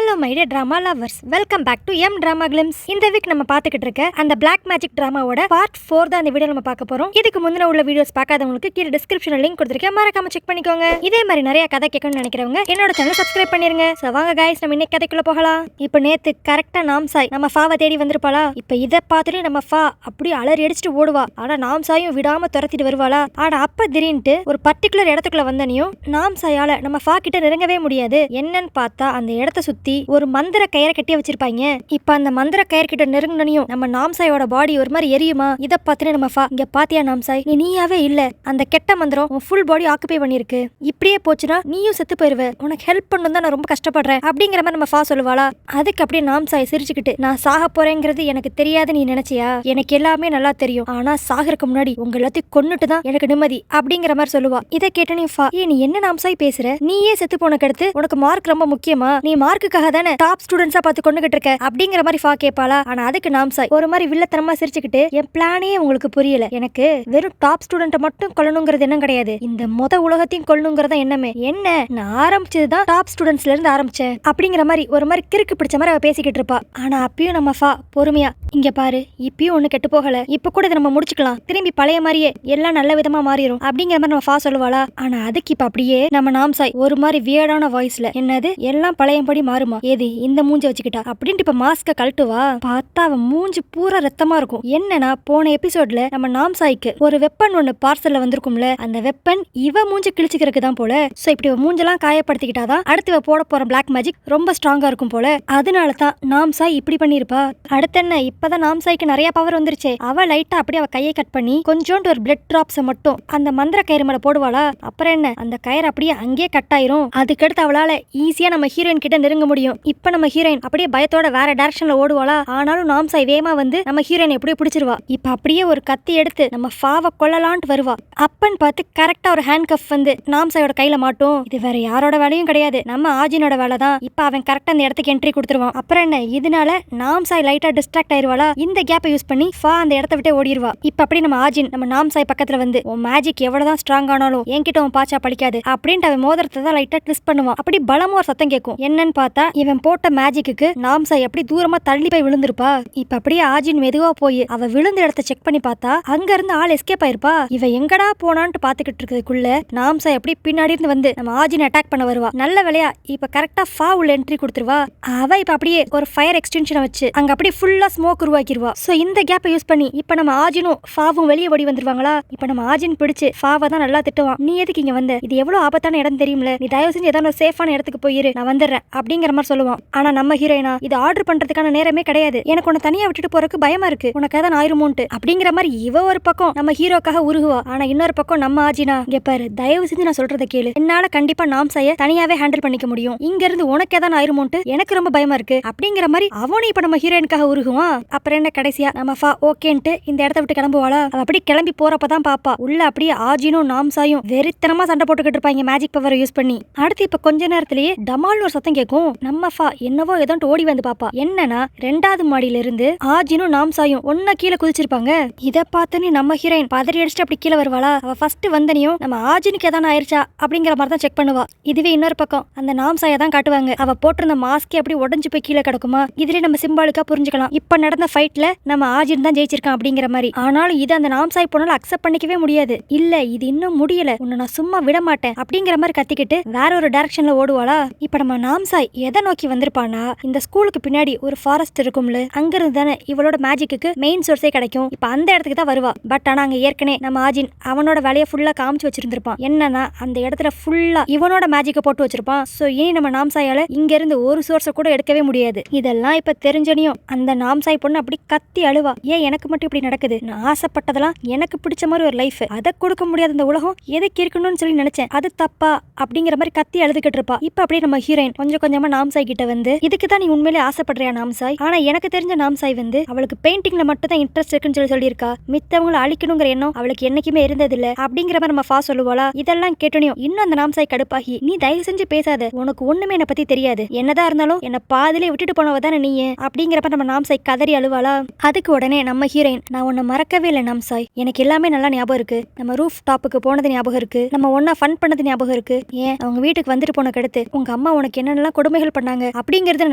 Hello my dear drama lovers, welcome back to எம் drama glimpse. இந்த week நம்ம பார்த்துக்கிட்டு இருக்க அந்த பிளாக் மேஜிக் டிராமாவோட பார்ட் 4 தான் இந்த வீடியோ நம்ம பார்க்க போறோம். இதுக்கு முந்தின உள்ள வீடியோஸ் பார்க்காதவங்களுக்கு கீழே டிஸ்கிரிப்ஷன்ல லிங்க் கொடுத்திருக்கேன், மறக்காம செக் பண்ணிக்கோங்க. இதே மாதிரி நிறைய கதை கேட்கணும்னு நினைக்கிறவங்க என்னோட சேனல் சப்ஸ்கிரைப் பண்ணிருங்க. சோ வாங்க गाइस, நம்ம இன்னைக்கு கதைக்குள்ள போகலாம். இப்போ நேத்து கரெக்டா நாம்சாய் நம்ம ஃபாவை தேடி வந்திருப்பாளா? இப்போ இதை பார்த்துட்டு நம்ம ஃபா அப்படியே அலறி அடிச்சுட்டு ஓடுவா. ஆனா நாம்சாயும் விடாம துரத்திட்டு வருவாளா? ஆனா அப்ப திடீர்னு ஒரு பர்டிகுலர் இடத்துக்குள்ள வந்தனையும் நாம்சாயால நம்ம ஃபா கிட்ட நெருங்கவே முடியாது. என்னன்னு பார்த்தா அந்த இடத்த சுத்தி ஒரு மந்திர கயிறை கட்டி வச்சிருப்பாங்க. இப்ப அந்த மந்திர கயிறு கிட்ட நெருங்கினையும் நம்ம நாம்சாயோட பாடி ஒரு மாதிரி எரியுமா? இத பார்த்துட்டு நம்ம ஃபா, இங்க பாத்தியா நாம்சாய், நீயாவே இல்ல, அந்த கெட்ட மந்திரம் உன் ஃபுல் பாடி ஆக்குபை பண்ணிருக்கு. இப்படியே போச்சுன்னா நீயும் செத்து போயிருவ. உனக்கு ஹெல்ப் பண்ணணும் தான் நான் ரொம்ப கஷ்டப்படுறேன் அப்படிங்கிற மாதிரி நம்ம ஃபா சொல்லுவாளா? அதுக்கு அப்படியே நாம்சாய் சிரிச்சுக்கிட்டு, நான் சாக போறேங்கிறது எனக்கு தெரியாது நீ நினைச்சியா? எனக்கு எல்லாமே நல்லா தெரியும். ஆனா சாகறதுக்கு முன்னாடி உங்க எல்லாத்தையும் கொன்னுட்டு தான் எனக்கு நிம்மதி அப்படிங்கிற மாதிரி சொல்லுவா. இதை கேட்டனே ஃபா, நீ என்ன நாம்சாய் பேசுற? நீயே செத்து போனக்கு அடுத்து உனக்கு மார்க் ரொம்ப முக்கியமா? நீ மார்க்குக்காக தானே டாப் ஸ்டூடெண்ட்ஸா பார்த்து கொண்டுகிட்டு இருக்க அப்படிங்கிற மாதிரி ஃபா கேட்பாளா? ஆனா அதுக்கு நாம்சாய் ஒரு மாதிரி வில்லத்தனமா சிரிச்சுக்கிட்டு, என் பிளானே உங்களுக்கு புரியல. எனக்கு வெறும் டாப் ஸ்டூடெண்ட்டை மட்டும் கொல்லணுங்கிறது என்ன கிடையாது, இந்த மொத உலகத்தையும் கொல்லணுங்கிறதா எண்ணமே. என்ன, நான் ஆரம்பிச்சதுதான் டாப் ஸ்டூடெண்ட்ஸ்ல இருந்து ஆரம்பிச்சேன் அப்படிங்கிற மாதிரி ஒரு மாதிரி கிறுக்கு பிடிச்ச மாதிரி அவ பேசிக்கிட்டு இருப்பா. ஆனா அப்பயும் நம்ம ஃபா பொறுமையா, இங்க பாரு, இப்பயும் ஒண்ணு கெட்டு போகல, இப்ப கூட இதை நம்ம முடிச்சுக்கலாம், திரும்பி பழைய மாதிரியே எல்லாம் நல்ல விதமா மாறிடும் அப்படிங்கிற மாதிரி நம்ம ஃபா சொல்லுவாளா? ஆனா அதுக்கு இப்ப அப்படியே நம்ம நாம்சாய் ஒரு மாதிரி வியர்டான வாய்ஸ்ல, என்னது எல்லாம் பழையபடி மாறுமா? ஏது இந்த மூஞ்ச வச்சுக்கிட்டா அப்படின்ட்டு இப்ப மாஸ்க கழட்டுவா. பார்த்தா அவன் மூஞ்சி பூரா ரத்தமா இருக்கும். என்னன்னா போன எபிசோட்ல நம்ம நாம்சாய்க்கு ஒரு வெப்பன் ஒண்ணு பார்சல்ல வந்திருக்கும்ல, அந்த வெப்பன் இவ மூஞ்சி கிழிச்சுக்கிறதுக்கு தான் போல. சோ இப்படி மூஞ்செல்லாம் காயப்படுத்திக்கிட்டாதான் அடுத்து இவ போட போற பிளாக் மேஜிக் ரொம்ப ஸ்ட்ராங்கா இருக்கும் போல. அதனால தான் நாம்சாய் இப்படி பண்ணிருப்பா. அடுத்து என்ன, இப்பதான் நாம்சாய்க்கு நிறைய பவர் வந்துருச்சே. அவ லைட்டா அப்படியே அவ கையை கட் பண்ணி கொஞ்சோண்டு ஒரு பிளட் டிராப்ஸை மட்டும் அந்த மந்திர கயிறு மேல போடுவாளா? அப்புறம் என்ன, அந்த கயிறு அப்படியே அங்கேயே கட் ஆயிரும். அதுக்கடுத்து அவளால ஈஸியா நம்ம ஹீரோயின் கிட்ட நெருங்க முடியும். இப்ப நம்ம ஹீரோயின் அப்படியே பயத்தோட வேற டைரக்ஷன்ல ஓடுவாளா? ஆனாலும் நாம்சாய் வேகமா வந்து நம்ம ஹீரோயின் எப்படியே பிடிச்சிருவா. இப்ப அப்படியே ஒரு கத்தி எடுத்து நம்ம ஃபாவை கொல்லலான்ட்டு வருவா. அப்பன்னு பார்த்து கரெக்டா ஒரு ஹேண்ட் கஃப் வந்து நாம்சாயோட கையில மாட்டும். இது வேற யாரோட வேலையும் கிடையாது, நம்ம ஆஜினோட வேலை தான். இப்ப அவன் கரெக்டா அந்த இடத்துக்கு என்ட்ரி கொடுத்துருவான். அப்புறம் என்ன, இதனால நாம்சாய் லைட்டா டிஸ்ட்ராக்ட் ஆயிருவாளா? இந்த கேப்பை யூஸ் பண்ணி ஃபா அந்த இடத்த விட்டு ஓடிடுவா. இப்ப அப்படி நம்ம ஆஜின் நம்ம நாம்சாய் பக்கத்துல வந்து, உன் மேஜிக் எவ்வளவுதான் ஸ்ட்ராங் ஆனாலும் என்கிட்ட உன் பாச்சா பழிக்காது அப்படின்ட்டு அவன் மோதிரத்தை தான் லைட்டா ட்விஸ்ட் பண்ணுவான். அப்படி பலமா ஒரு சத்தம் கேட்கும். என்னன்னு பார்த்தா இவன் போட்ட மேஜிக்கு நாம்சாய் எப்படி தூரமா தள்ளி போய் விழுந்திருப்பா. இப்ப அப்படியே ஆஜின் மெதுவா போய் அவ விழுந்த இடத்த செக் பண்ணி பார்த்தா அங்க இருந்து ஆள் எஸ்கேப் ஆயிருப்பா. இவ எங்கடா போனான்னு பாத்துக்கிட்டு இருக்கிறதுக்குள்ள நாம்சாய் அப்படி பின்னாடி இருந்து வந்து நம்ம ஆஜின் அட்டாக் பண்ண வருவா. நல்ல வேலையா இப்ப கரெக்டா ஃபா உள்ள என்ட்ரி கொடுத்துருவா. அவ இப்ப அப்படியே ஒரு ஃபயர் எக்ஸ்டென்ஷனை வச்சு அங்க அப்படியே ஃபுல்லா ஸ்மோக் உருவாக்கிடுவா. சோ இந்த கேப்பை யூஸ் பண்ணி இப்ப நம்ம ஆஜினும் ஃபாவும் வெளியே ஓடி வந்துருவாங்களா? இப்ப நம்ம ஆஜின் பிடிச்சு ஃபாவை தான் நல்லா திட்டுவான். நீ எதுக்கு இங்க வந்த? இது எவ்வளவு ஆபத்தான இடம் தெரியும்ல, நீ தயவு செஞ்சு ஏதாவது சேஃபான இடத்துக்கு போயிரு, நான் வந்துடுறேன் அப்படிங்கிற மாதிரி சொல்லுவான். ஆனா நம்ம ஹீரோயினா, இது ஆர்டர் பண்றதுக்கான நேரமே கிடையாது, எனக்கு உன்னை தனியா விட்டுட்டு போறதுக்கு பயமா இருக்கு, உனக்கு ஏதாவது ஆயிருமோன்ட்டு அப்படிங்கிற மாதிரி இவ ஒரு பக்கம் நம்ம ஹீரோக்காக உருகுவா. ஆனா இன்னொரு பக்கம் நம்ம ஆஜினா, இங்க பாரு, தயவு செஞ்சு நான் சொல்றதை கேளு, என்னால கண்டிப்பா நாம்சாய தனியாவே ஹேண்டில் பண்ணிக்க முடியும், இங்க இருந்து உனக்கு ஏதாவது ஆயிருமோன்ட்டு எனக்கு ரொம்ப பயமா இருக்கு அப்படிங்கிற மாதிரி அவனும் இப்ப நம்ம ஹீரோயினுக்காக உருகுவான். அப்புறம் என்ன, கடைசியா நம்ம ஃபா ஓகேன்ட்டு இந்த இடத்த விட்டு கிளம்புவாளா? அவ அப்படி கிளம்பி போறப்பதான் பாப்பா உள்ள அப்படியே ஆஜினும் நாம்சாயும் வெறித்தனமா சண்டை போட்டுக்கிட்டு இருப்பாங்க மேஜிக் பவரை யூஸ் பண்ணி. அடுத்து இப்ப கொஞ்ச நேரத்திலேயே டமால்னு ஒரு சத்தம் கேட்கும். நம்ம ஃபா என்னவோ ஏதோ ஓடி வந்து பாப்பா. என்னன்னா ரெண்டாவது மாடியில இருந்து ஆஜினும் நாம்சாயும் ஒன்னா கீழே குதிச்சிருப்பாங்க. இத பார்த்து நம்ம ஹீரோயின் பதறி அடிச்சுட்டு அப்படி கீழே வருவாளா? அவ ஃபர்ஸ்ட் வந்தனையும் நம்ம ஆஜினுக்கு ஏதாவது ஆயிருச்சா அப்படிங்கிற மாதிரி தான் செக் பண்ணுவா. இதுவே இன்னொரு பக்கம் அந்த நாம்சாயை தான் காட்டுவாங்க. அவ போட்டிருந்த மாஸ்கே அப்படி உடஞ்சு போய் கீழே கிடக்குமா. இதுல நம்ம சிம்பாலிக்கா புரிஞ்சுக்கலாம், இப்ப நடந்த ஃபைட்ல நம்ம ஆஜின் தான் ஜெயிச்சிருக்கான் அப்படிங்கிற மாதிரி. ஆனாலும் இது அந்த நாம்சாய் போனாலும் அக்செப்ட் பண்ணிக்கவே முடியாது. இல்ல இது இன்னும் முடியல, உன்னை நான் சும்மா விட மாட்டேன் அப்படிங்கிற மாதிரி கத்திக்கிட்டு வேற ஒரு டைரக்ஷன்ல ஓடுவாளா? இப்ப நம்ம நாம்சாய் எதை நோக்கி வந்திருப்பானா, இந்த ஸ்கூலுக்கு பின்னாடி ஒரு ஃபாரஸ்ட் இருக்கும்ல, அங்க இருந்து தானே இவளோட மேஜிக்கு மெயின் சோர்ஸே கிடைக்கும். இப்ப அந்த இடத்துக்கு தான் வருவா. பட் ஆனா அங்க ஏற்கனவே நம்ம ஆஜின் அவனோட வேலையை ஃபுல்லா காமிச்சு வச்சிருந்திருப்பான். என்னன்னா அந்த இடத்துல ஃபுல்லா இவனோட மேஜிக்கை போட்டு வச்சிருப்பான். சோ இனி நம்ம நாம்சாயால இங்க இருந்து ஒரு சோர்ஸை கூட எடுக்கவே முடியாது. இதெல்லாம் இப்ப தெரிஞ்சனியும் அந்த நாம்சாய் பொண்ணு அப்படி கத்தி அழுவா. ஏன் எனக்கு மட்டும் இப்படி நடக்குது? நான் ஆசைப்பட்டதெல்லாம் எனக்கு பிடிச்ச மாதிரி ஒரு லைஃப், அதை கொடுக்க முடியாத இந்த உலகம் எதுக்கு இருக்கணும்னு சொல்லி நினைச்சேன், அது தப்பா அப்படிங்கிற மாதிரி கத்தி அழுதுகிட்டு இருப்பா. இப்ப அப்படியே நம்ம ஹீரோயின் கொஞ்சம் கொஞ்சமா நாம்சாய் கிட்ட வந்து, இதுக்கு தான் நீ உண்மையிலே ஆசைப்படுறியா நாம்சாய்? ஆனா எனக்கு தெரிஞ்ச நாம்சாய் வந்து அவளுக்கு பெயிண்டிங்ல மட்டும் தான் இன்ட்ரெஸ்ட் இருக்குன்னு சொல்லியிருக்கா, மித்தவங்களை அழிக்கணுங்கிற எண்ணம் அவளுக்கு என்னைக்குமே இருந்தது இல்ல அப்படிங்கிற மாதிரி நம்ம ஃபா சொல்லுவாளா? இதெல்லாம் கேட்டனையும் இன்னும் அந்த நாம்சாய் கடுப்பாகி, நீ தயவு செஞ்சு பேசாத, உனக்கு ஒண்ணுமே என்ன பத்தி தெரியாது, என்னதான் இருந்தாலும் என்ன பாதிலே விட்டுட்டு போனவ தானே நீ அப்படிங்கிறப்ப நம்ம நாம்சாய் கதறி அழுவாளா? அதுக்கு உடனே நம்ம ஹீரோயின், நான் உன்னை மறக்கவே இல்லை நாம்சாய், எனக்கு எல்லாமே நல்லா ஞாபகம் இருக்கு, நம்ம ரூஃப் டாப்புக்கு போனது ஞாபகம் இருக்கு, நம்ம ஒன்னா ஃபன் பண்ணது ஞாபகம் இருக்கு, ஏன் அவங்க வீட்டுக்கு வந்துட்டு போன கடுத்து உங்க அம்மா உனக்கு என்னென்னலாம் கொடுமைகள் கிண்டல் பண்ணாங்க அப்படிங்கறது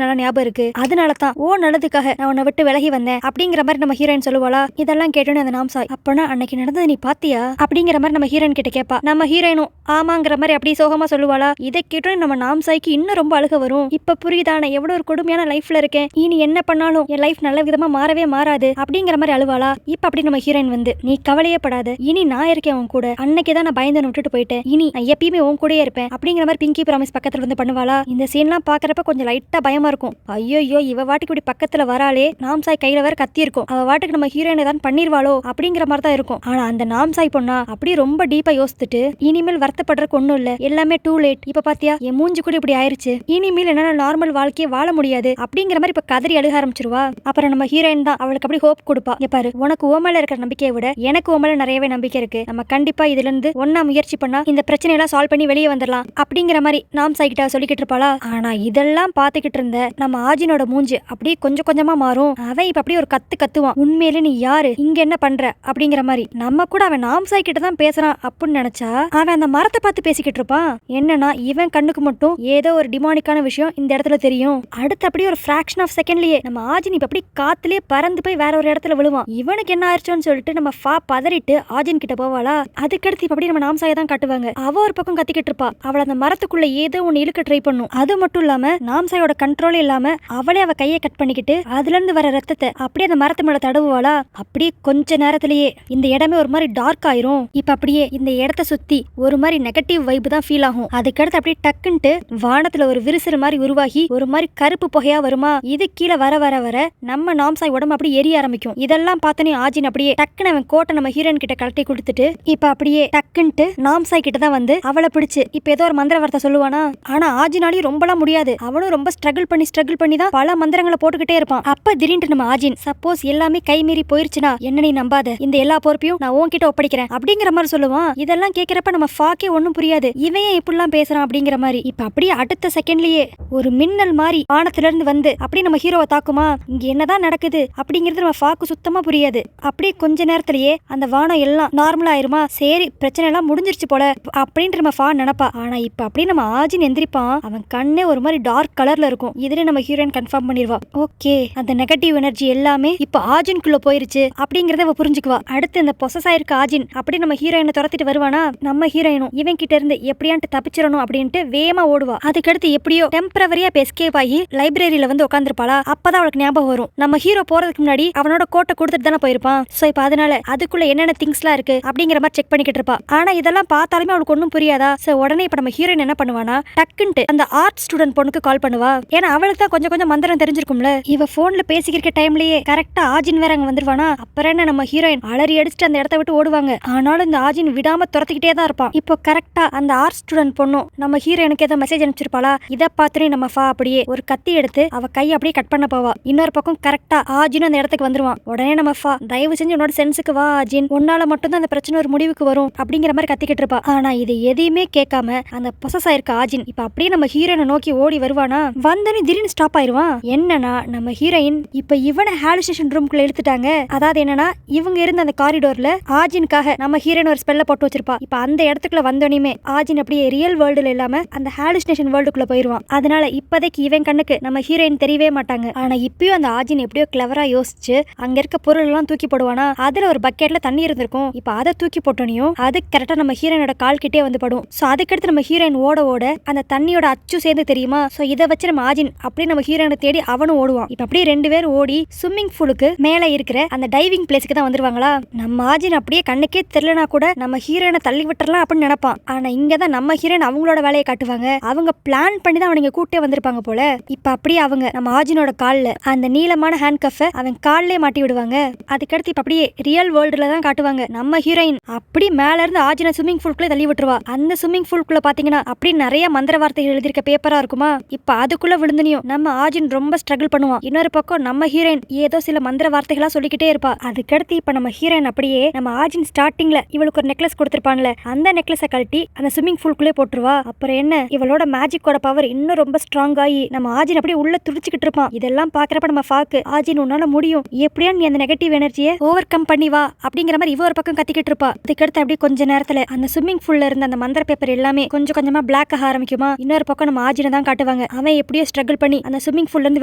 நல்லா ஞாபகம் இருக்கு. அதனாலதான் ஓ நல்லதுக்காக நான் உன்னை விட்டு விலகி வந்தேன் அப்படிங்கிற மாதிரி நம்ம ஹீரோயின் சொல்லுவாளா. இதெல்லாம் கேட்டோன்னு அந்த நாம்சாய் அப்பனா அன்னைக்கு நடந்தது நீ பாத்தியா அப்படிங்கிற மாதிரி நம்ம ஹீரோயின் கிட்ட கேட்பா. நம்ம ஹீரோயினும் ஆமாங்கிற மாதிரி அப்படி சோகமா சொல்லுவாளா. இதை கேட்டோன்னு நம்ம நாம்சாய்க்கு இன்னும் ரொம்ப அழுக வரும். இப்ப புரியுதா நான் எவ்வளவு ஒரு கொடுமையான லைஃப்ல இருக்கேன், இனி என்ன பண்ணாலும் என் லைஃப் நல்ல விதமா மாறவே மாறாது அப்படிங்கிற மாதிரி அழுவாளா. இப்ப அப்படி நம்ம ஹீரோயின் வந்து நீ கவலையே படாத, இனி நான் இருக்கேன் உன் கூட, அன்னைக்குதான் நான் பயந்து விட்டுட்டு போயிட்டேன், இனி நான் எப்பயுமே உன் கூடயே இருப்பேன் அப்படிங்கிற மாதிரி பிங்கி ப்ராமிஸ் பக்கத்துல வந்து பண்ணுவாளா. இந்த சீன்லாம் பாக்குறப்ப கொஞ்சம் லைட்டா பயமா இருக்கும். ஐயோ இவ வாட்டுக்கு இப்படி பக்கத்துல வராளே, நாம்சாய் கையில வேற கத்தி இருக்கும், அவ வாட்டுக்கு நம்ம ஹீரோயினை தான் பண்ணிருவாளோ அப்படிங்கிற மாதிரி தான் இருக்கும். ஆனா அந்த நாம்சாய் பொண்ணா அப்படியே ரொம்ப டீப்பா யோசிச்சுட்டு இனிமேல் வருத்தப்படுறதுக்கு ஒண்ணும் இல்ல, எல்லாமே டூ லேட், இப்ப பாத்தியா என் மூஞ்சி கூட இப்படி ஆயிருச்சு, இனிமேல் என்னால நார்மல் வாழ்க்கையை வாழ முடியாது அப்படிங்கிற மாதிரி இப்ப கதறி அழுக ஆரம்பிச்சிருவா. அப்புறம் நம்ம ஹீரோயின் தான் அவளுக்கு அப்படி ஹோப் கொடுப்பா. பாரு உனக்கு ஓமல இருக்கிற நம்பிக்கையை விட எனக்கு ஓமல நிறையவே நம்பிக்கை இருக்கு, நம்ம கண்டிப்பா இதுல இருந்து ஒன்னா முயற்சி பண்ணா இந்த பிரச்சனை எல்லாம் சால்வ் பண்ணி வெளியே வந்துடலாம் அப்படிங்கிற மாதிரி நாம்சாய் கிட்ட சொல்லிக்கிட்டு இருப்பாளா. ஆனா இதெல்லாம் பாத்துக்கிட்டு இருந்த நம்ம ஆஜினோட மூஞ்சி அப்படியே கொஞ்சம் கொஞ்சமா மாறும். அவன் இப்ப அப்படியே ஒரு கத்துவான், உண்மையிலே நீ யாரு, இங்க என்ன பண்ற அப்படிங்கிற மாதிரி. நம்ம கூட அவன் நாம்சாய் கிட்ட தான் பேசுறான் அப்படின்னு நினைச்சா அவன் அந்த மரத்தை பார்த்து பேசிக்கிட்டு இருப்பான். என்னன்னா இவன் கண்ணுக்கு மட்டும் ஏதோ ஒரு டிமானிக்கான விஷயம் இந்த இடத்துல தெரியும். அடுத்து அப்படியே ஒரு ஃபிராக்ஷன் ஆஃப் செகண்ட்லயே நம்ம ஆஜின் இப்ப அப்படி காத்துலயே பறந்து போய் வேற ஒரு இடத்துல விழுவான். இவனுக்கு என்ன ஆயிடுச்சோன்னு சொல்லிட்டு நம்ம ஃபா பதறிட்டு ஆஜின் கிட்ட போவாளா. அதுக்கடுத்து இப்ப அப்படி நம்ம நாம்சாயை தான் காட்டுவாங்க. அவ ஒரு பக்கம் கத்திக்கிட்டு இருப்பா, அவளை அந்த மரத்துக்குள்ள ஏதோ ஒன்னு இழுக்க ட்ரை பண்ணும். அது மட்டும் இல்லாம நாம்சாயோட கண்ட்ரோல் இல்லாம அவளே அவ கையை கட் பண்ணிக்கிட்டு அதுல இருந்து வர ரத்தத்தை அப்படியே அந்த மரத்து மேல தடவுவாளா. அப்படியே கொஞ்ச நேரத்திலேயே இந்த இடமே ஒரு மாதிரி டார்க் ஆயிரும். இப்ப அப்படியே இந்த இடத்த சுத்தி ஒரு மாதிரி நெகட்டிவ் வைப் தான் ஃபீல் ஆகும். அதுக்கடுத்து அப்படியே டக்குன்ட்டு வானத்துல ஒரு விரிசல் மாதிரி உருவாகி ஒரு மாதிரி கருப்பு புகையா வருமா. இது கீழே வர வர வர நம்ம நாம்சாய் உடம்பு அப்படி எரிய ஆரம்பிக்கும். இதெல்லாம் பார்த்தனே ஆஜின் அப்படியே டக்குன்னு அவன் கோட்டை நம்ம ஹீரோயின் கிட்ட கழட்டி கொடுத்துட்டு இப்ப அப்படியே டக்குன்ட்டு நாம்சாய் கிட்ட தான் வந்து அவளை பிடிச்சு இப்ப ஏதோ ஒரு மந்திர வார்த்தை சொல்லுவானா. ஆனா ஆஜினாலையும் ரொம்பலாம் முடியாது, அவனும் ரொம்ப ஸ்ட்ரகிள் பண்ணி தான் பல மந்திரங்களை போட்டுக்கிட்டே இருப்பான். அப்ப திடீர்னு நம்ம ஆஜின் சப்போஸ் எல்லாமே கை மீறி போயிருச்சுனா என்ன நீ நம்பாத, இந்த எல்லா பொறுப்பையும் நான் உன்கிட்ட ஒப்படைக்கிறேன் அப்படிங்கிற மாதிரி சொல்லுவான். இதெல்லாம் கேட்கிறப்ப நம்ம ஃபாக்கே ஒன்னும் புரியாது, இவன் இப்படிலாம் பேசுறான் அப்படிங்கிற மாதிரி. இப்ப அப்படியே அடுத்த செகண்ட்லயே ஒரு மின்னல் மாதிரி வானத்துல இருந்து வந்து அப்படி நம்ம ஹீரோவை தாக்குமா. இங்க என்னதான் நடக்குது அப்படிங்கிறது நம்ம ஃபாக்கு சுத்தமா புரியாது. அப்படியே கொஞ்ச நேரத்திலேயே அந்த வானம் எல்லாம் நார்மலா ஆயிருமா. சரி பிரச்சனை எல்லாம் முடிஞ்சிருச்சு போல அப்படின்ட்டு நம்ம ஃபா நினைப்பா. ஆனா இப்ப அப்படியே நம்ம ஆஜின் எந்திரிப்பான், அவன் கண்ணே ஒரு மாதிரி டார்க் கலர்ல இருக்கும். இதுல நம்ம ஹீரோயின் கன்ஃபார்ம் பண்ணிடுவா, ஓகே அந்த நெகட்டிவ் எனர்ஜி எல்லாமே இப்ப ஆஜின்குள்ள போயிருச்சு அப்படிங்கறத அவ புரிஞ்சுக்குவா. அடுத்து இந்த பொசஸ் ஆயிருக்க ஆஜின் அப்படி நம்ம ஹீரோயினை துரத்திட்டு வருவானா. நம்ம ஹீரோயினும் இவன் கிட்ட இருந்து எப்படியான்ட்டு தப்பிச்சிடணும் அப்படின்ட்டு வேகமா ஓடுவா. அதுக்கடுத்து எப்படியோ டெம்பரவரியா எஸ்கேப் ஆகி லைப்ரரியில வந்து உட்காந்துருப்பாளா. அப்பதான் அவளுக்கு ஞாபகம் வரும், நம்ம ஹீரோ போறதுக்கு முன்னாடி அவனோட கோட்டை கொடுத்துட்டு தானே போயிருப்பான். சோ இப்ப அதனால அதுக்குள்ள என்னென்ன திங்ஸ்லாம் இருக்கு அப்படிங்கிற மாதிரி செக் பண்ணிக்கிட்டு இருப்பா. ஆனா இதெல்லாம் பார்த்தாலுமே அவளுக்கு ஒன்னும் புரியாதா. சோ உடனே இப்ப நம்ம ஹீரோயின் என்ன பண்ணுவானா, டக்குன்ட்டு அந்த ஆர்ட் ஸ்டூடெண்ட் பொண்ணுக்கு கால் பண்ணுவா. ஏன்னா அவளுக்கு தான் கொஞ்சம் கொஞ்சம் மந்திரம் தெரிஞ்சிருக்கும்ல. இவ போன்ல பேசிக்கிற டைம்லயே கரெக்டா ஆஜின் வேற அங்க வந்துருவானா. அப்புறம் என்ன நம்ம ஹீரோயின் அலறி அடிச்சுட்டு அந்த இடத்த விட்டு ஓடுவாங்க. ஆனாலும் இந்த ஆஜின் விடாம துரத்திக்கிட்டே தான் இருப்பான். இப்போ கரெக்டா அந்த ஆர்ட் ஸ்டூடெண்ட் பொண்ணும் நம்ம ஹீரோயினுக்கு ஏதோ மெசேஜ் அனுப்பிச்சிருப்பாளா. இதை பார்த்துட்டு நம்ம ஃபா அப்படியே ஒரு கத்தி எடுத்து அவ கையை அப்படியே கட் பண்ண போவா. இன்னொரு பக்கம் கரெக்டா ஆஜின் அந்த இடத்துக்கு வந்துருவான். உடனே நம்ம ஃபா தயவு செஞ்சு உன்னோட சென்ஸுக்கு வா ஆஜின், உன்னால மட்டும் தான் அந்த பிரச்சனை ஒரு முடிவுக்கு வரும் அப்படிங்கிற மாதிரி கத்திக்கிட்டு இருப்பா. ஆனா இது எதையுமே கேட்காம அந்த பொசஸ் ஆயிருக்க ஆஜின் இப்ப அப்படியே நம்ம ஹீரோயினை நோக்கி ஓடி வருவானா. வந்தனே திடீர்னு ஸ்டாப் ஆயிருவான். என்னன்னா நம்ம ஹீரோயின் இப்ப இவனை ஹாலுசினேஷன் ரூம்குள்ள இழுத்துட்டாங்க. அதாவது என்னன்னா இவங்க இருந்த அந்த காரிடோர்ல ஆஜினுக்காக நம்ம ஹீரோயின் ஒரு ஸ்பெல்ல போட்டு வச்சிருப்பா. இப்ப அந்த இடத்துக்குள்ள வந்தோனையுமே ஆஜின் அப்படியே ரியல் வேர்ல்டுல இல்லாம அந்த ஹாலுசினேஷன் வேர்ல்டுக்குள்ள போயிருவான். அதனால இப்போதைக்கு இவன் கண்ணுக்கு நம்ம ஹீரோயின் தெரியவே மாட்டாங்க. ஆனா இப்பயும் அந்த ஆஜின் எப்படியோ கிளவரா யோசிச்சு அங்க இருக்க பொருள் எல்லாம் தூக்கி போடுவானா. அதுல ஒரு பக்கெட்ல தண்ணி இருந்திருக்கும். இப்ப அதை தூக்கி போட்டோனையும் அது கரெக்டா நம்ம ஹீரோயினோட கால் கிட்டே வந்து படும். சோ அதுக்கடுத்து நம்ம ஹீரோயின் ஓட ஓட அந்த தண்ணியோட அச்சு சேர்ந்து தெரியுமா. சோ இதை வச்சு நம்ம ஆஜின் அப்படியே நம்ம ஹீரோயினை தேடி அவனும் ஓடுவான். இப்ப அப்படியே ரெண்டு பேரும் ஓடி ஸ்விம்மிங் பூலுக்கு மேல இருக்கிற அந்த டைவிங் பிளேஸ்க்கு தான் வந்துருவாங்களா. நம்ம ஆஜின் அப்படியே கண்ணுக்கே தெரியலனா கூட நம்ம ஹீரோயினை தள்ளி விட்டுறலாம் அப்படின்னு நினைப்பான். ஆனா இங்கதான் நம்ம ஹீரோயின் அவங்களோட வேலையை காட்டுவாங்க. அவங்க பிளான் பண்ணி தான் அவனுங்க கூட்டே வந்திருப்பாங்க போல. இப்ப அப்படியே அவங்க நம்ம ஆஜினோட கால்ல அந்த நீளமான ஹேண்ட் கஃபை அவன் கால்லே மாட்டி விடுவாங்க. அதுக்கடுத்து இப்ப அப்படியே ரியல் வேர்ல்டுல தான் காட்டுவாங்க. நம்ம ஹீரோயின் அப்படி மேல இருந்து ஆஜின ஸ்விம்மிங் பூல்குள்ள தள்ளி விட்டுருவா. அந்த ஸ்விம்மிங் பூல்குள்ள பாத்தீங்கன்னா அப்படி நிறைய மந்திர வார்த்தைகள் எழுதிருக்க பேப்பரா இருக்குமா. இப்ப அதுக்குள்ள விழுந்தனையும் நம்ம ஆஜின் ரொம்ப ஸ்ட்ரகிள் பண்ணுவான். இன்னொரு பக்கம் நம்ம ஹீரோயின் ஏதோ சில மந்திர வார்த்தைகளா சொல்லிக்கிட்டே இருப்பா. அதுக்கடுத்து இப்ப நம்ம ஹீரோயின் அப்படியே நம்ம ஆஜின் ஸ்டார்டிங்ல இவளுக்கு ஒரு நெக்லஸ் கொடுத்திருப்பான்ல, அந்த நெக்லஸை கழட்டி அந்த ஸ்விம்மிங் பூல்குள்ளே போட்டுருவா. அப்புறம் என்ன இவளோட மேஜிக்கோட பவர் இன்னும் ரொம்ப ஸ்ட்ராங் ஆகி நம்ம ஆஜின் அப்படியே உள்ள துடிச்சுக்கிட்டு இருப்பான். இதெல்லாம் பாக்குறப்ப நம்ம ஃபாக்கு ஆஜின் உன்னால முடியும், எப்படியா நீ அந்த நெகட்டிவ் எனர்ஜியை ஓவர் கம் பண்ணி வா அப்படிங்கிற மாதிரி இவ ஒரு பக்கம் கத்திக்கிட்டு இருப்பா. அதுக்கடுத்து அப்படியே கொஞ்ச நேரத்துல அந்த ஸ்விம்மிங் பூல்ல இருந்த அந்த மந்திர பேப்பர் எல்லாமே கொஞ்சம் கொஞ்சமா பிளாக் ஆக ஆரம்பிக்குமா. இன்னொரு பக்கம் நம்ம ஆஜினை தான் காட்டுவாங்க. காட்டுவாங்க. அவன் எப்படியோ ஸ்ட்ரகிள் பண்ணி அந்த ஸ்விம்மிங் பூல்ல இருந்து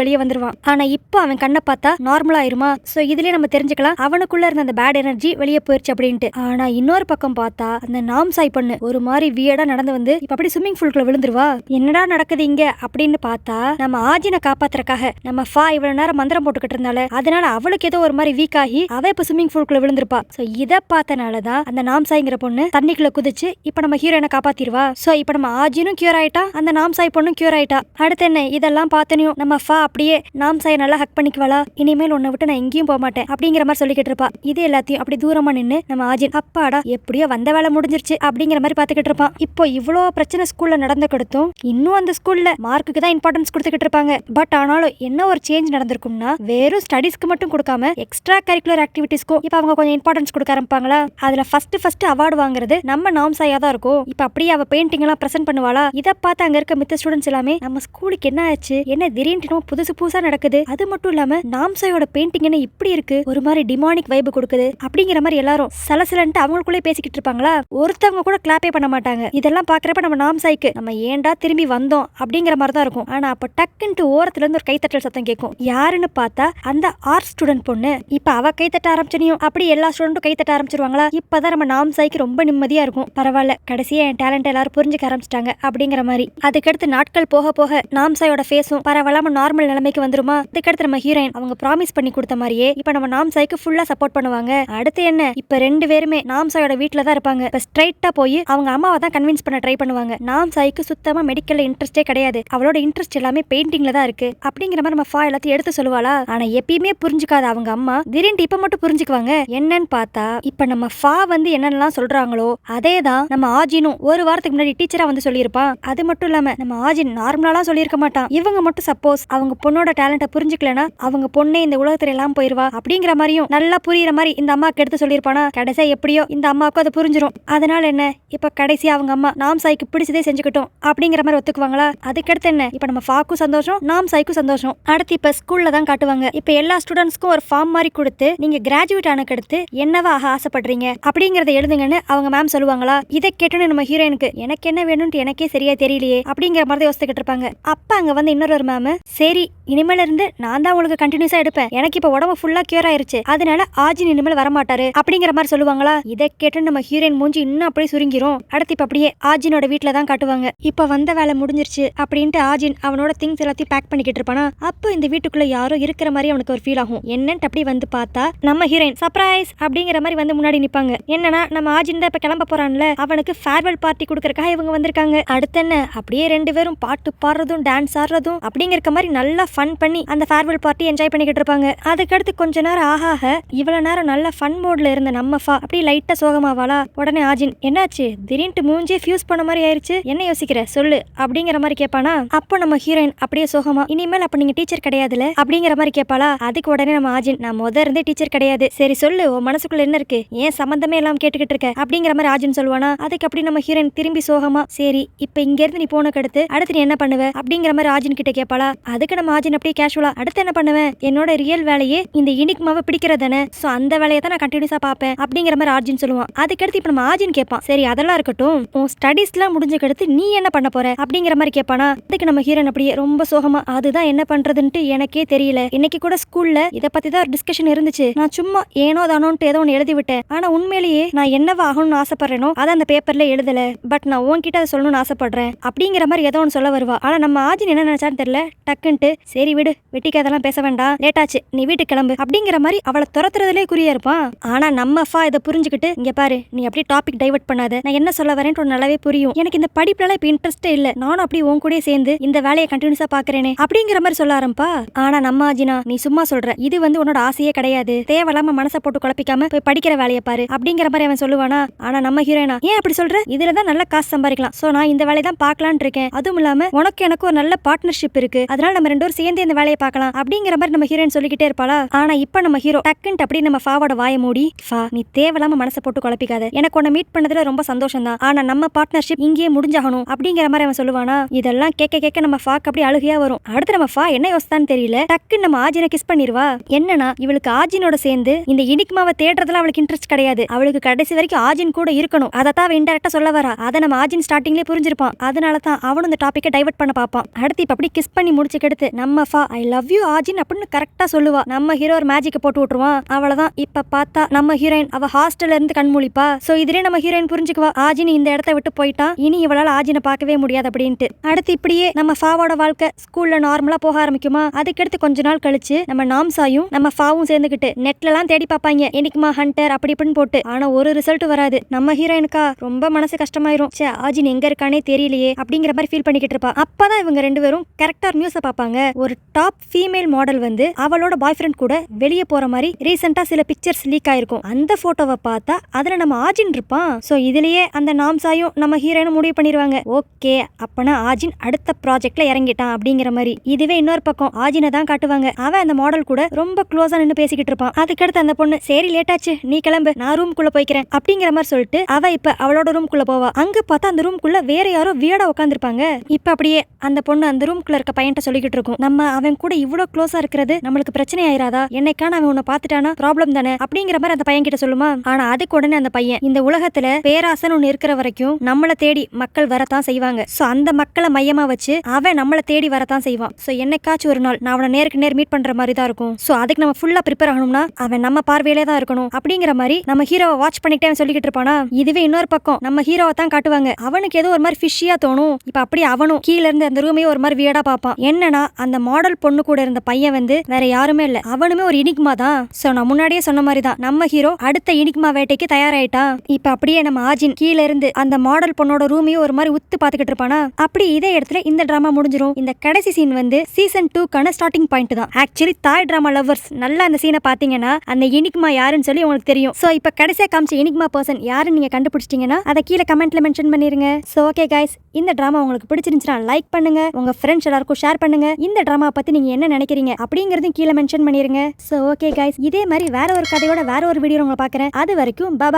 வெளியே வந்துருவான். ஆனா இப்போ அவன் கண்ணை பார்த்தா நார்மல் ஆயிருமா. சோ இதுலயே நம்ம தெரிஞ்சுக்கலாம் அவனுக்குள்ள இருந்த அந்த பேட் எனர்ஜி வெளியே போயிருச்சு அப்படின்ட்டு. ஆனா இன்னொரு பக்கம் பார்த்தா அந்த நாம்சாய் பொண்ணு ஒரு மாதிரி வியர்டா நடந்து வந்து இப்ப அப்படி ஸ்விம்மிங் பூல்குள்ள விழுந்துருவா. என்னடா நடக்குது இங்க அப்படின்னு பார்த்தா நம்ம ஆஜினை காப்பாத்துறக்காக நம்ம ஃபா இவ்வளவு நேரம் மந்திரம் போட்டுக்கிட்டு இருந்தால அதனால அவளுக்கு ஏதோ ஒரு மாதிரி வீக் ஆகி அவ இப்ப ஸ்விம்மிங் பூல்குள்ள விழுந்திருப்பா. சோ இத பார்த்தனாலதான் அந்த நாம்சாய்ங்கிற பொண்ணு தண்ணிக்குள்ள குதிச்சு இப்ப நம்ம ஹீரோயினை காப்பாத்திடுவா. சோ இப்ப நம்ம ஆஜினும் கியூர் ஆயிட்டா, அந்த நாம்சாய் பொண்ணும் கியூர் ஆயிட்டா. அடுத்து என்ன இதெல்லாம் பார்த்தனையும் நம்ம ஃபா அப்படியே நாம்சாய் நல்லா ஹக் பண்ணிக்குவாளா. இனிமேல் உன்னை விட்டு நான் எங்கேயும் போக மாட்டேன் அப்படிங்கிற மாதிரி சொல்லிக்கிட்டு இருப்பா. இது எல்லாத்தையும் அப்படி தூரமா நின்னு நம்ம ஆஜின் அப்பாடா எப்படியோ வந்த வேலை முடிஞ்சிருச்சு அப்படிங்கிற மாதிரி பாத்துக்கிட்டு இருப்பான். இப்போ இவ்வளோ பிரச்சனை ஸ்கூல்ல நடந்து கொடுத்தும் இன்னும் அந்த ஸ்கூல்ல மார்க்குக்கு தான் இம்பார்ட்டன்ஸ் கொடுத்துக்கிட்டு இருப்பாங்க. பட் ஆனாலும் என்ன ஒரு சேஞ்ச் நடந்திருக்கும்னா வெறும் ஸ்டடீஸ்க்கு மட்டும் கொடுக்காம எக்ஸ்ட்ரா கரிக்குலர் ஆக்டிவிட்டிஸ்க்கும் இப்ப அவங்க கொஞ்சம் இம்பார்ட்டன்ஸ் கொடுக்க ஆரம்பிப்பாங்களா. அதுல ஃபர்ஸ்ட் அவார்டு வாங்குறது நம்ம நாம்சாயா தான் இருக்கும். இப்ப அப்படியே அவ பெயிண்டிங் எல்லாம் பிரசன்ட் பண்ணுவாளா. இதை பார்த்து அங்க இருக்க மித்த ஸ்டூடெண்ட்ஸ் எல்லாமே நம்ம ஸ்கூலுக்கு என்ன ஆச்சு, என்ன திடீர்னு புதுசா நடக்குது, அது மட்டும் இல்லாம நாம்சாயோட பெயிண்டிங் என்ன இப்படி இருக்கு, ஒரு மாதிரி டிமானிக் வைப் கொடுக்குது அப்படிங்கிற மாதிரி எல்லாரும் சலசலன்ட்டு அவங்களுக்குள்ளே பேசிக்கிட்டு இருப்பாங்களா. ஒருத்தவங்க கூட கிளாப்பே பண்ண மாட்டாங்க. இதெல்லாம் பாக்குறப்ப நம்ம நாம்சாய்க்கு நம்ம ஏன்டா திரும்பி வந்தோம் அப்படிங்கிற மாதிரி தான் இருக்கும். ஆனா அப்ப டக்குன்ட்டு ஓரத்துல இருந்து ஒரு கைத்தட்டல் சத்தம் கேட்கும். யாருன்னு பார்த்தா அந்த ஆர்ட் ஸ்டூடெண்ட் பொண்ணு. இப்ப அவ கைத்தட்ட ஆரம்பிச்சனையும் அப்படி எல்லா ஸ்டூடெண்ட்டும் கைத்தட்ட ஆரம்பிச்சிருவாங்களா. இப்பதான் நம்ம நாம்சாய்க்கு ரொம்ப நிம்மதியா இருக்கும். பரவாயில்ல கடைசியா என் டேலண்ட் எல்லாரும் புரிஞ்சுக்க ஆரம்பிச்சிட்டாங்க அப்படிங்கிற மாதிரி. அதுக்கடுத்து நாட்கள் போக போக நாம்சாயோட ஃபேஸும் பரவாயில்லாம நார்மல் நிலைமைக்கு வந்துருமா. அதுக்கடுத்து நம்ம ஹீரோயின் அவங்க ப்ராமிஸ் பண்ணி கொடுத்த மாதிரியே இப்ப நம்ம நாம்சாய்க்கு ஃபுல்லா சப்போர்ட் பண்ணுவாங்க. அடுத்து என்ன இப்ப ரெண்டு பேருமே நாம்சாயோட வீட்டுல தான் இருப்பாங்க. இப்ப ஸ்ட்ரைட்டா போய் அவங்க அம்மாவை தான் கன்வின்ஸ் பண்ண ட்ரை பண்ணுவாங்க. நாம்சாய்க்கு சுத்தமா மெடிக்கல்ல இன்ட்ரெஸ்டே கிடையாது, அவளோட இன்ட்ரெஸ்ட் எல்லாமே பெயிண்டிங்ல தான் இருக்கு அப்படிங்கிற மாதிரி நம்ம ஃபா எல்லாத்தையும் எடுத்து சொல்லுவாளா. ஆனா எப்பயுமே புரிஞ்சுக்காத அவங்க அம்மா திடீர்னு இப்ப மட்டும் புரிஞ்சுக்குவாங்க. என்னன்னு பார்த்தா இப்ப நம்ம ஃபா வந்து என்னென்னலாம் சொல்றாங்களோ அதே தான் நம்ம ஆஜினும் ஒரு வாரத்துக்கு முன்னாடி டீச்சரா வந்து சொல்லியிருப்பான். அது மட்டும் இல்லாம நம்ம ஆஜின் நார்மலாலாம் சொல்லியிருக்க மாட்டான். இவங்க மட்டும் சப்போஸ் அவங்க பொண்ணோட டேலண்ட புரிஞ்சுக்கலனா அவங்க பொண்ணே இந்த உலகத்துல எல்லாம் போயிருவா அப்படிங்கிற மாதிரியும் நல்லா புரியுற மாதிரி இந்த அம்மாக்கு எடுத்து சொல்லியிருப்பானா. கடைசியா எப்படியோ இந்த அம்மாவுக்கு அது புரிஞ்சிடும். அதனால என்ன இப்ப கடைசியா அவங்க அம்மா நாம்சாய்க்கு பிடிச்சதே செஞ்சுக்கிட்டோம் அப்படிங்கிற மாதிரி ஒத்துக்குவாங்களா. அதுக்கடுத்து என்ன இப்ப நம்ம ஃபாக்கும் சந்தோஷம், நாம்சாய்க்கும் சந்தோஷம். அடுத்து இப்ப ஸ்கூல்ல தான் காட்டுவாங்க. இப்ப எல்லா ஸ்டூடெண்ட்ஸ்க்கும் ஒரு ஃபார்ம் மாதிரி கொடுத்து நீங்க கிராஜுவேட் ஆனக்கு அடுத்து என்னவா ஆக ஆசைப்படுறீங்க அப்படிங்கறத எழுதுங்கன்னு அவங்க மேம் சொல்லுவாங்களா. இதை கேட்டோன்னு நம்ம ஹீரோயினுக்கு எனக்கு என்ன வேணும்னு எனக்கே சரியா தெரியலையே அப்படிங்கிற மாதிரி யோசிச்சுக்கிட்டு இருப்பாங்க. அப்ப அங்க வந்து இன்னொரு மேம் சரி இனிமேல இருந்து நான் தான் உங்களுக்கு கண்டினியூஸா எடுப்பேன், எனக்கு இப்ப உடம்பு ஃபுல்லா கியூர் ஆயிருச்சு, அதனால ஆஜின் இனிமேல் வரமாட்டாரு அப்படிங்கிற மாதிரி சொல்லுவாங்களா. இதை கேட்டு நம்ம ஹீரோயின் மூஞ்சி இன்னும் அப்படியே சுருங்கிரும். அடுத்து இப்ப அப்படியே ஆஜினோட வீட்டுல தான் காட்டுவாங்க. இப்ப வந்த வேலை முடிஞ்சிருச்சு அப்படின்ட்டு ஆஜின் அவனோட திங்ஸ் எல்லாத்தையும் பேக் பண்ணிக்கிட்டு இருப்பானா. அப்போ இந்த வீட்டுக்குள்ள யாரோ இருக்கிற மாதிரி அவனுக்கு ஒரு ஃபீல் ஆகும். என்னன்ட்டு அப்படி வந்து பார்த்தா நம்ம ஹீரோயின் சர்ப்ரைஸ் அப்படிங்கிற மாதிரி வந்து முன்னாடி நிப்பாங்க. என்னன்னா நம்ம ஆஜின் தான் இப்ப கிளம்ப போறான்ல, அவனுக்கு ஃபேர்வெல் பார்ட்டி கொடுக்கறதுக்காக இவங்க வந்திருக்காங்க. அடுத்து என்ன அப்படியே ரெண்டு பேரும் பாட்டு பாடுறதும் டான்ஸ் ஆடுறதும் அப்படிங்கிற மாதிரி நல்லா ஃபன் பண்ணி அந்த ஃபேர்வெல் பார்ட்டி என்ஜாய் பண்ணிக்கிட்டு இருப்பாங்க. அதுக்கடுத்து கொஞ்ச நேரம் ஆக இவ்வளவு நேரம் நல்ல ஃபன் மோட்ல இருந்த நம்ம ஃபா அப்படியே லைட்டா சோகமாவாளா. உடனே ஆஜின் என்னாச்சு திடீர்னு மூஞ்சே ஃபியூஸ் பண்ண மாதிரி ஆயிருச்சு, என்ன யோசிக்கிற சொல்லு அப்படிங்கிற மாதிரி கேட்பானா. அப்போ நம்ம ஹீரோயின் அப்படியே சோகமா இனிமேல் அப்ப நீங்க டீச்சர் கிடையாதுல அப்படிங்கிற மாதிரி கேட்பாளா. அதுக்கு உடனே நம்ம ஆஜின் நான் இருந்தே டீச்சர் கிடையாது, சரி சொல்லு உன் மனசுக்குள்ள என்ன இருக்கு, ஏன் சம்பந்தமே எல்லாம் கேட்டுக்கிட்டு இருக்க அப்படிங்கிற மாதிரி ஆஜின் சொல்லுவானா. அதுக்கு அப்படி நம்ம ஹீரோயின் திரும்பி சோகமா சரி இப்ப இங்க இருந்து நீ போனக்கு அடுத்து நீ என்ன பண்ணுவ அப்படிங்கிற மாதிரி ஆஜின் கிட்ட கேட்பாளா. அதுக்கு நம்ம ஆஜின் அப்படியே கேஷுவலா அடுத்து என்ன பண்ணுவேன், என்னோட ரியல் வேலையே இந்த இனிக்மாவை பிடிக்கிறதானே, சோ அந்த வேலையை தான் நான் கண்டினியூஸா பாப்பேன் அப்படிங்கிற மாதிரி ஆஜின் சொல்லுவான். அதுக்கடுத்து இப்ப நம்ம ஆஜின் கேட்பான் சரி அதெல்லாம் இருக்கட்டும் உன் ஸ்டடீஸ் எல்லாம் முடிஞ்சக்கடுத்து நீ என்ன பண்ண போற அப்படிங்கிற மாதிரி கேட்பானா. அதுக்கு நம்ம ஹீரோயின் அப்படியே ரொம்ப சோகமா அதுதான் என்ன பண்றதுன்ட்டு எனக்கே தெரியல, இன்னைக்கு கூட ஸ்கூல்ல இத பத்தி தான் டிஸ்கஷன் இருந்துச்சு, நான் சும்மா ஏனோ தானோன்ட்டு ஏதோ ஒன்று எழுதி விட்டேன், ஆனா உண்மையிலேயே நான் என்னவா ஆகணும்னு ஆசைப்படுறேனோ அதை அந்த பேப்பர்ல எழுதல, பட் நான் உன்கிட்ட அதை சொல்லணும்னு ஆசைப்படுறேன் அப்படிங்கிற மாதிரி ஏதோ ஒன்று சொல்ல வருவா. ஆனா நம்ம ஆஜின் என்ன நினைச்சான்னு தெரியல, டக்குன்ட்டு சரி விடு வெட்டிக்கு அதெல்லாம் பேச வேண்டாம் லேட்டாச்சு நீ வீட்டுக்கு கிளம்பு அப்படிங்கிற மாதிரி அவளை துரத்துறதுலே குறியா இருப்பான். ஆனா நம்ம ஃபா இதை புரிஞ்சுக்கிட்டு இங்க பாரு நீ அப்படியே டாபிக் டைவர்ட் பண்ணாத, நான் என்ன சொல்ல வரேன்னு நல்லாவே புரியும், எனக்கு இந்த படிப்புல இப்ப இன்ட்ரெஸ்டே இல்ல, நானும் அப்படி உன் கூட சேர்ந்து இந்த வேலையை கண்டினியூஸா பாக்குறேனே அப்படிங்கிற மாதிரி சொல்ல ஆரம்பா. ஆனா நம்ம ஆஜினா நீ சும்மா சொல்ற, இது வந்து உன்னோட ஆசையே கிடையாது, தேவையில்லாம மனசை போட்டு குழப்பிக்காம போய் படிக்கிற வேலையை பாரு அப்படிங்கிற மாதிரி அவன் சொல்லுவானா. ஆனா நம்ம ஹீரோயினா ஏன் அப்படி சொல்ற, இதுலதான் நல்ல காசு சம்பாதிக்கலாம், சோ நான் இந்த வேலையை தான் பாக்கலான் இருக்கேன், அதுவும் இல்லாம உனக்கு எனக்கு ஒரு நல்ல பார்ட்னர்ஷிப் இருக்கு, அதனால நம்ம ரெண்டு பேரும் சேர்ந்து இந்த வேலையை பார்க்கலாம் அப்படிங்கிற மாதிரி நம்ம ஹீரோயின் சொல்லிக்கிட்டே இருப்பாளா. ஆனா இப்ப நம்ம ஹீரோ டக்குன்ட்டு அப்படி நம்ம ஃபாவோட வாயை மூடி ஃபா நீ தேவையில்லாம மனசை போட்டு குழப்பிக்காத, எனக்கு உன்னை மீட் பண்ணதுல ரொம்ப சந்தோஷம் தான், ஆனா நம்ம பார்ட்னர்ஷிப் இங்கேயே முடிஞ்சாகணும் அப்படிங்கிற மாதிரி அவன் சொல்லுவானா. இதெல்லாம் கேட்க கேட்க நம்ம ஃபாக்கு அப்படி அழுகையா வரும். அடுத்து நம்ம ஃபா என்ன யோசித்தான்னு தெரியல, டக்குன்னு நம்ம ஆஜினை கிஸ் பண்ணிடுவா. என்னன்னா இவளுக்கு ஆஜினோட சேர்ந்து இந்த இனிக்மாவை தேடுறதுல அவளுக்கு இன்ட்ரெஸ்ட் கிடையாது, அவளுக்கு கடைசி வரைக்கும் ஆஜின் கூட இருக்கணும், அதைத்தான் அவன் இன்டெரக்டா சொல்ல வரா. அதை நம்ம ஆஜின் ஸ்டார்டிங்லேயே புரிஞ்சிருப்பான். அதனால தான் அவனும் இந்த டாபிக்கை டைவர்ட் டைவர்ட் பண்ண பாப்பான். அடுத்து இப்ப அப்படி கிஸ் பண்ணி முடிச்சுக்கெடுத்து நம்ம ஃபா ஐ லவ் யூ ஆஜின் அப்படின்னு கரெக்டா சொல்லுவா. நம்ம ஹீரோ ஒரு மேஜிக்க போட்டு விட்டுருவான். அவ்வளவுதான். இப்ப பார்த்தா நம்ம ஹீரோயின் அவ ஹாஸ்டல்ல இருந்து கண்மூழிப்பா. சோ இதுலயே நம்ம ஹீரோயின் புரிஞ்சுக்குவா ஆஜின் இந்த இடத்த விட்டு போயிட்டான், இனி இவளால ஆஜினை பார்க்கவே முடியாது அப்படின்ட்டு. அடுத்து இப்படியே நம்ம ஃபாவோட வாழ்க்கை ஸ்கூல்ல நார்மலா போக ஆரம்பிக்குமா. அதுக்கடுத்து கொஞ்ச நாள் கழிச்சு நம்ம நாம்சாயும் நம்ம ஃபாவும் சேர்ந்துக்கிட்டு நெட்ல எல்லாம் தேடி பார்ப்பாங்க எனிக்மா ஹண்டர் அப்படி இப்படின்னு போட்டு. ஆனா ஒரு ரிசல்ட் வராது. நம்ம ஹீரோயினுக்கா ரொம்ப மனசு கஷ்டமாயிரும். சே ஆஜின் எங்க இருக்கானே தெரியலையே அப்படிங்கிற மாதிரி ஃபீல் பண்ணிக்கிட்டு இருப்பா. அப்பதான் இவங்க ரெண்டு பேரும் கரெக்டா நியூஸை பார்ப்பாங்க. ஒரு டாப் ஃபீமேல் மாடல் வந்து அவளோட பாய் ஃப்ரெண்ட் கூட வெளியே போற மாதிரி ரீசெண்டா சில பிக்சர்ஸ் லீக் ஆயிருக்கும். அந்த போட்டோவை பார்த்தா அதுல நம்ம ஆஜின் இருப்பான். சோ இதுலயே அந்த நாம்சாயும் நம்ம ஹீரோயினும் முடிவு பண்ணிடுவாங்க, ஓகே அப்பனா ஆஜின் அடுத்த ப்ராஜெக்ட்ல இறங்கிட்டான் அப்படிங்கிற மாதிரி. இதுவே இன்னொரு பக்கம் ஆஜினை தான் காட்டுவாங்க. அவன் அந்த மாடல் கூட ரொம்ப க்ளோஸா நின்று பேசிக்கிட்டு இருப்பான். அதுக்கடுத்து அந்த பொண்ணு சரி லேட்டாச்சு நீ கிளம்பு நான் ரூம்குள்ள போய்க்கிறேன் அப்படிங்கிற மாதிரி சொல்லிட்டு அவ இப்ப அவளோட ரூம்குள்ள போவா. அங்க பார்த்தா அந்த ரூம்குள்ள வேற யாரோ வியர்டா உட்காந்துருப்பாங்க. இப்ப அப்படியே அந்த பொண்ணு அந்த ரூம்குள்ள இருக்க பையன்ட்ட சொல்லிக்கிட்டு இருக்கும், நம்ம அவன் கூட இவ்வளவு க்ளோஸா இருக்கிறது நம்மளுக்கு பிரச்சனை ஆயிராதா, என்னைக்கான அவன் உன்னை பார்த்துட்டானா ப்ராப்ளம் தானே அப்படிங்கிற மாதிரி அந்த பையன் கிட்ட சொல்லுமா. ஆனா அதுக்கு உடனே அந்த பையன் இந்த உலகத்துல பேராசன் ஒண்ணு இருக்கிற வரைக்கும் நம்மள தேடி மக்கள் வரத்தான் செய்வாங்க. சோ அந்த மக்களை மையமா வச்சு அவன் நம்மள தேடி வரத்தான் செய்வான். சோ என்னைக்காச்சும் ஒரு நாள் நான் அவனை நேருக்கு நேர் மீட் பண்ற மாதிரி தான் இருக்கும். சோ அதுக்கு நம்ம ஃபுல்லா ப்ரிப்பேர் ஆகணும்னா அவன் நம்ம பார்வையிலே தான் இருக்கணும் அப்படிங்கிற மாதிரி நம்ம ஹீரோவை வாட்ச் பண்ணிக்கிட்டே அவன் சொல்லிக்கிட்டு இருப்பானா. இதுவே இன்னொரு பக்கம் நம்ம ஹீரோவை தான் காட்டுவாங்க. அவனுக்கு ஏதோ ஒரு மாதிரி ஃபிஷியா தோணும். இப்ப அப்படியே அவனும் கீழ இருந்து அந்த ரூமையே ஒரு மாதிரி வியர்டா பார்ப்பான். என்னன்னா அந்த மாடல் பொண்ணு கூட இருந்த பையன் வந்து வேற யாருமே இல்ல, அவனுமே ஒரு இனிக்மா தான். சோ நான் முன்னாடியே சொன்ன மாதிரி தான் நம்ம ஹீரோ அடுத்த இனிக்மா வேட்டைக்கு தயாராயிட்டான். இப்ப அப்படியே நம்ம ஆஜின் கீழ இருந்து அந்த மாடல் பொண்ணோட ரூமையே ஒரு மாதிரி உத்து பாத்துக்கிட்டு இருப்பானா. அப்படி இதே இடத்துல இந்த டிராமா முடிஞ்சிரும். இந்த கடைசி சீன் வந்து சீசன் 2க்கான ஸ்டார்டிங் பாயிண்ட் தான். ஆக்சுவலி தாய் டிராமா லவர்ஸ் நல்லா அந்த சீனை பாத்தீங்கன்னா அந்த இனிக்மா யாருன்னு சொல்லி உங்களுக்கு தெரியும். சோ இப்ப கடைசியா காமிச்ச இனிக்மா பர்சன் யாருன்னு நீங்க கண்டுபிடிச்சிட்டீங்கன்னா அதை கீழே கமெண்ட்ல மென்ஷன் பண்ணிருங்க. சோ ஓகே கைஸ், இந்த டிராமா உங்களுக்கு பிடிச்சிருந்துச்சுன்னா லைக் பண்ணுங்க, உங்க ஃப்ரெண்ட்ஸ் எல்லாருக்கும் ஷேர் பண்ணுங்க. இந்த டிராமா பத்தி நீங்க என்ன நினைக்கிறீங்க அப்படிங்கறதையும் கீழே மென்ஷன் பண்ணிருங்க. சோ ஓகே கைஸ், இதே மாதிரி வேற ஒரு கதையோட வேற ஒரு வீடியோ உங்களை பாக்குறேன். அது வரைக்கும் பை.